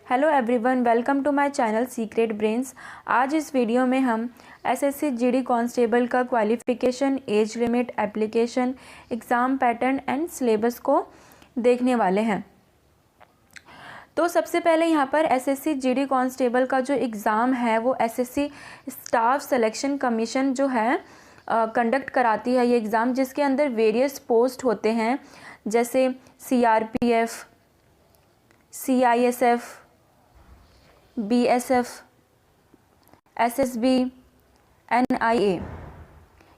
Hello everyone, welcome to my channel secret brains. आज इस video में हम एसएससी जीडी कांस्टेबल का qualification, age limit, application, exam pattern and syllabus को देखने वाले हैं। तो सबसे पहले यहाँ पर एसएससी जीडी कांस्टेबल का जो एग्ज़ाम है वो एसएससी स्टाफ सिलेक्शन कमीशन जो है कंडक्ट कराती है ये एग्ज़ाम, जिसके अंदर वेरियस पोस्ट होते हैं जैसे CRPF, CISF, BSF, SSB, NIA.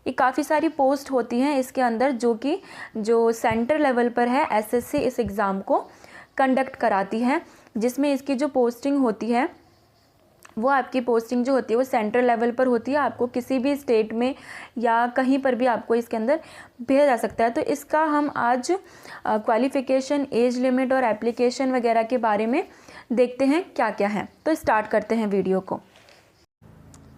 ये काफ़ी सारी पोस्ट होती हैं इसके अंदर जो सेंटर लेवल पर है एसएससी इस एग्ज़ाम को कंडक्ट कराती है, जिसमें इसकी जो पोस्टिंग होती है वो आपकी पोस्टिंग जो होती है वो सेंटर लेवल पर होती है। आपको किसी भी स्टेट में या कहीं पर भी आपको इसके अंदर भेजा जा सकता है। तो इसका हम आज क्वालिफ़िकेशन, एज लिमिट और एप्लीकेशन वगैरह के बारे में देखते हैं क्या क्या है। तो स्टार्ट करते हैं वीडियो को।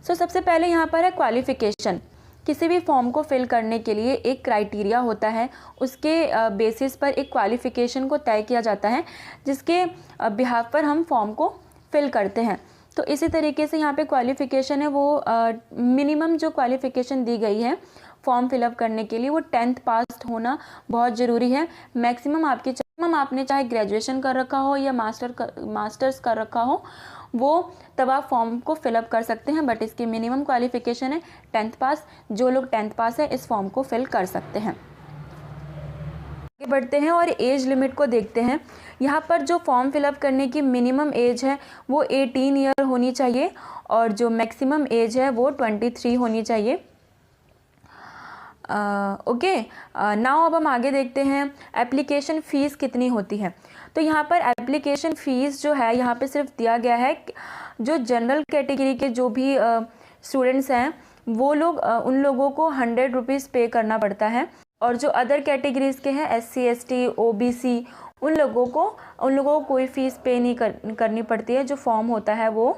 सबसे पहले यहाँ पर है क्वालिफ़िकेशन। किसी भी फॉर्म को फिल करने के लिए एक क्राइटेरिया होता है, उसके बेसिस पर एक क्वालिफ़िकेशन को तय किया जाता है जिसके बिहाफ पर हम फॉर्म को फिल करते हैं। तो इसी तरीके से यहाँ पे क्वालिफ़िकेशन है वो मिनिमम जो क्वालिफ़िकेशन दी गई है फॉर्म फिलअप करने के लिए वो 10th पास होना बहुत ज़रूरी है। मैक्सिमम आपने चाहे ग्रेजुएशन कर रखा हो या मास्टर्स कर रखा हो, वो तब आप फॉर्म को फिलअप कर सकते हैं, बट इसकी मिनिमम क्वालिफ़िकेशन है 10th पास। जो लोग 10th पास है इस फॉर्म को फिल कर सकते हैं। आगे बढ़ते हैं और एज लिमिट को देखते हैं। यहाँ पर जो फॉर्म फिलअप करने की मिनिमम एज है वो 18 ईयर होनी चाहिए और जो मैक्सिमम एज है वो 23 होनी चाहिए। ओके, नाउ अब हम आगे देखते हैं एप्लीकेशन फ़ीस कितनी होती है। तो यहाँ पर एप्लीकेशन फ़ीस जो है यहाँ पे सिर्फ दिया गया है जो जनरल कैटेगरी के जो भी स्टूडेंट्स हैं वो लोग उन लोगों को 100 रुपीज़ पे करना पड़ता है, और जो अदर कैटेगरीज़ के हैं SC ST OBC उन लोगों को कोई फ़ीस पे नहीं करनी पड़ती है। जो फॉर्म होता है वो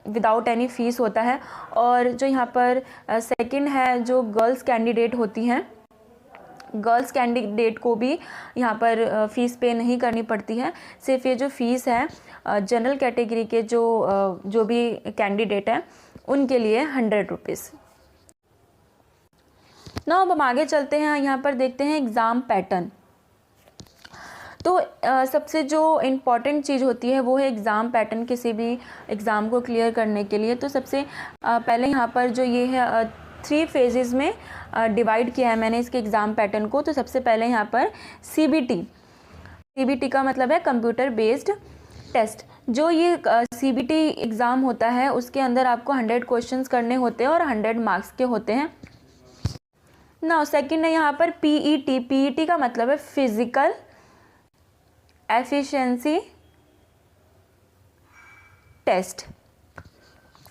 विदाउट एनी फ़ीस होता है। और जो यहाँ पर सेकंड है जो गर्ल्स कैंडिडेट होती हैं, गर्ल्स कैंडिडेट को भी यहाँ पर फ़ीस पे नहीं करनी पड़ती है। सिर्फ ये जो फ़ीस है जनरल कैटेगरी के जो भी कैंडिडेट हैं उनके लिए 100 रुपीज़। ना अब हम आगे चलते हैं, यहाँ पर देखते हैं एग्ज़ाम पैटर्न। तो सबसे जो इम्पॉर्टेंट चीज़ होती है वो है एग्ज़ाम पैटर्न किसी भी एग्ज़ाम को क्लियर करने के लिए। तो सबसे पहले यहाँ पर जो ये है 3 फेजेस में डिवाइड किया है मैंने इसके एग्ज़ाम पैटर्न को। तो सबसे पहले यहाँ पर CBT का मतलब है कंप्यूटर बेस्ड टेस्ट। जो ये CBT एग्ज़ाम होता है उसके अंदर आपको 100 क्वेश्चंस करने होते हैं और 100 मार्क्स के होते हैं। नाउ सेकंड है यहाँ पर PET का मतलब है फिज़िकल एफिशिएंसी टेस्ट।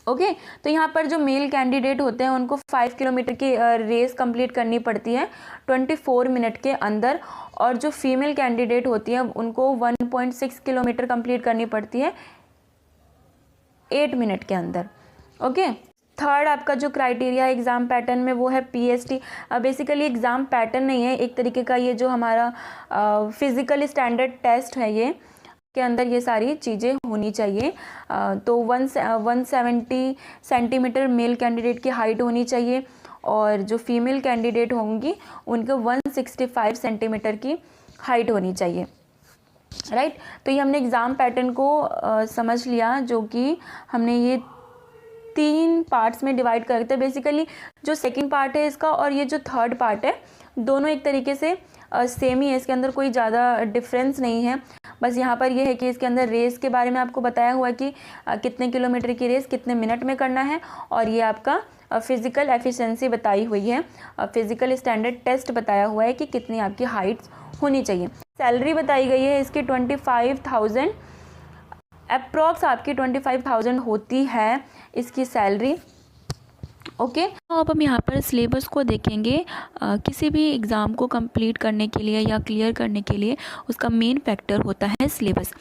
ओके, तो यहाँ पर जो मेल कैंडिडेट होते हैं उनको 5 किलोमीटर की रेस कंप्लीट करनी पड़ती है 24 मिनट के अंदर, और जो फीमेल कैंडिडेट होती है उनको 1.6 किलोमीटर कंप्लीट करनी पड़ती है 8 मिनट के अंदर। ओके, थर्ड आपका जो क्राइटेरिया एग्ज़ाम पैटर्न में वो है PST। बेसिकली एग्ज़ाम पैटर्न नहीं है, एक तरीके का ये जो हमारा फिज़िकल स्टैंडर्ड टेस्ट है ये के अंदर ये सारी चीज़ें होनी चाहिए। तो 170 सेंटीमीटर मेल कैंडिडेट की हाइट होनी चाहिए और जो फीमेल कैंडिडेट होंगी उनको 165 सेंटीमीटर की हाइट होनी चाहिए। राइट, तो ये हमने एग्ज़ाम पैटर्न को समझ लिया, जो कि हमने ये 3 पार्ट्स में डिवाइड करते हैं। बेसिकली जो सेकंड पार्ट है इसका और ये जो थर्ड पार्ट है दोनों एक तरीके से सेम ही है, इसके अंदर कोई ज़्यादा डिफरेंस नहीं है। बस यहाँ पर ये है कि इसके अंदर रेस के बारे में आपको बताया हुआ है कि कितने किलोमीटर की रेस कितने मिनट में करना है, और ये आपका फिज़िकल एफिशिएंसी बताई हुई है, फिज़िकल स्टैंडर्ड टेस्ट बताया हुआ है कि कितनी आपकी हाइट होनी चाहिए। सैलरी बताई गई है इसकी 25,000 अप्रॉक्स आपकी 25,000 होती है इसकी सैलरी। ओके, तो अब हम यहाँ पर सिलेबस को देखेंगे। किसी भी एग्ज़ाम को कंप्लीट करने के लिए या क्लियर करने के लिए उसका मेन फैक्टर होता है सिलेबस।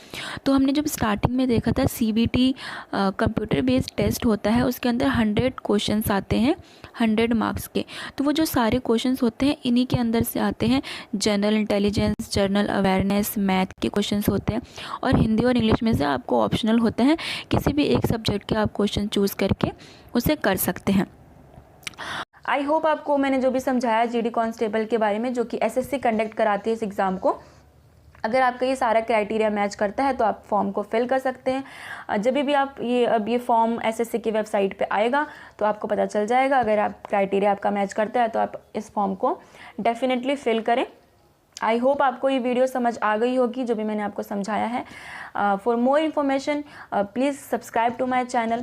तो हमने जब स्टार्टिंग में देखा था CBT कंप्यूटर बेस्ड टेस्ट होता है, उसके अंदर 100 क्वेश्चंस आते हैं 100 मार्क्स के। तो वो जो सारे क्वेश्चंस होते हैं इन्हीं के अंदर से आते हैं। General intelligence, general awareness, math के क्वेश्चंस होते हैं, और हिंदी और इंग्लिश में से आपको ऑप्शनल होते हैं, किसी भी एक सब्जेक्ट के आप क्वेश्चन चूज़ करके उसे कर सकते हैं। आई होप आपको मैंने जो भी समझाया GD कांस्टेबल के बारे में, जो कि SSC कंडक्ट कराती है इस एग्ज़ाम को, अगर आपका ये सारा क्राइटेरिया मैच करता है तो आप फॉर्म को फिल कर सकते हैं। जब भी आप ये फॉर्म SSC की वेबसाइट पे आएगा तो आपको पता चल जाएगा। अगर आप क्राइटेरिया आपका मैच करता है तो आप इस फॉर्म को डेफिनेटली फिल करें। आई होप आपको ये वीडियो समझ आ गई होगी जो भी मैंने आपको समझाया है। For more information please subscribe to my channel.